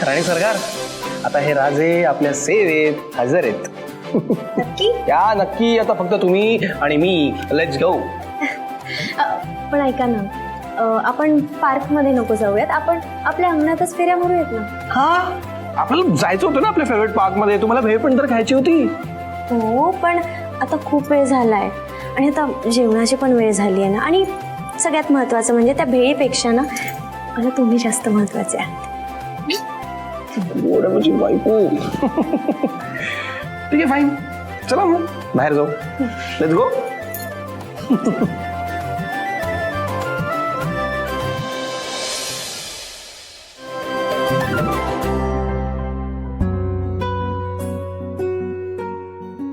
राणी सरकार, आता हे राजे आपल्या सेवेत हजर आहेत. नक्की? या नक्की. आता फक्त तुम्ही आणि मी. Let's go. पण ऐका ना, आपण पार्क मध्ये नको जाऊयात, आपण आपल्या अंगणातच फेऱ्या मारूयात ना. हा, आपल्याला जायचं होतं ना आपल्या फेवरेट पार्क मध्ये. तुम्हाला भेळ पण तर खायची होती. हो, पण आता खूप वेळ झालाय आणि आता जेवणाची पण वेळ झाली आहे ना. आणि सगळ्यात महत्वाचं म्हणजे त्या भेळीपेक्षा ना मला तुम्ही जास्त महत्वाचे आहात. गोड म्हणजे बायको. ठीक आहे, फाईन. चला मग बाहेर जाऊ. Let's go.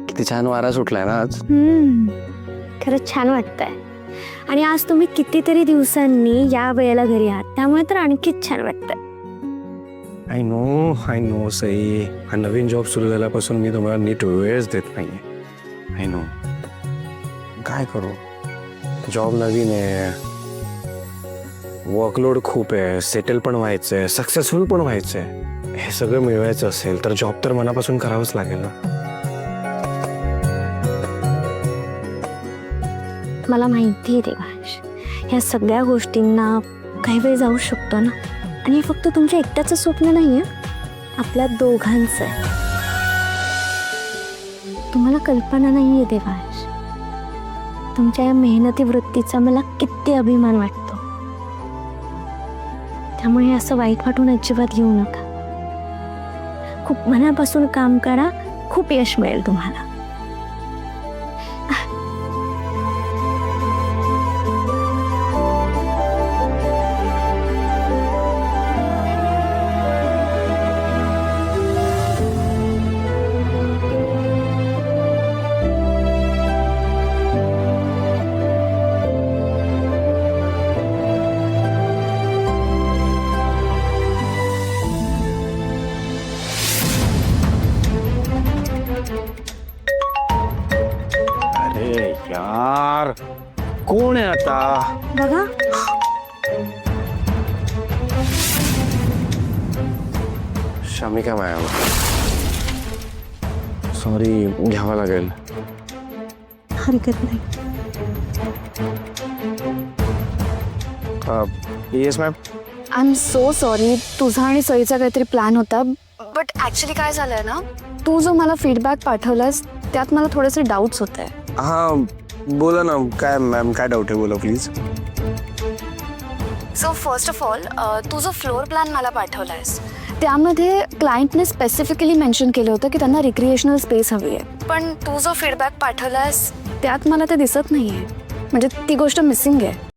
किती छान वारा सुटलाय ना आज. खरंच छान वाटतंय. आणि आज तुम्ही कितीतरी दिवसांनी या वेळेला घरी आहात, त्यामुळे तर आणखीच छान वाटतंय. I know Sai. हा नवीन जॉब सुरू झाल्यापासून मी तुम्हाला नीट वेळच देत नाहीये. I know. काय करू, जॉब नवीन आहे, वर्कलोड खूप आहे, सेटल पण व्हायचंय, सक्सेसफुल पण व्हायचंय. हे सगळं मिळवायचं असेल तर जॉब तर मनापासून करावंच लागेल ना. मला माहिती आहे देवांश, ह्या सगळ्या गोष्टींना काही वेळ जाऊ शकतो ना. आणि हे फक्त तुमच्या एकट्याचं स्वप्न नाही आहे, आपल्या दोघांचं आहे. तुम्हाला कल्पना नाही आहे देवांश, तुमच्या या मेहनती वृत्तीचा मला किती अभिमान वाटतो. त्यामुळे असं वाईट वाटून अजिबात घेऊ नका. खूप मनापासून काम करा, खूप यश मिळेल तुम्हाला. अरे यार, कोण आहे आता? बघा, शमिका मॅम. सॉरी, घ्यावं लागेल. हरकत नाही. Yes ma'am. I am so sorry. तुझा आणि सईचा काहीतरी प्लॅन होता, बट ॲक्च्युली काय झालंय ना, तू जो मला फीडबॅक पाठवलास त्यात मला थोडेसे डाऊट्स होते. हां, बोला ना. काय मॅम, काय डाऊट आहे? बोला please. So first of all, तू जो फ्लोअर प्लॅन मला पाठवलायस त्यामध्ये क्लायंटने स्पेसिफिकली मेन्शन केलं होतं की त्यांना रिक्रिएशनल स्पेस हवी आहे, पण तू जो फीडबॅक पाठवलायस त्यात मला ते दिसत नाही आहे. म्हणजे ती गोष्ट मिसिंग आहे.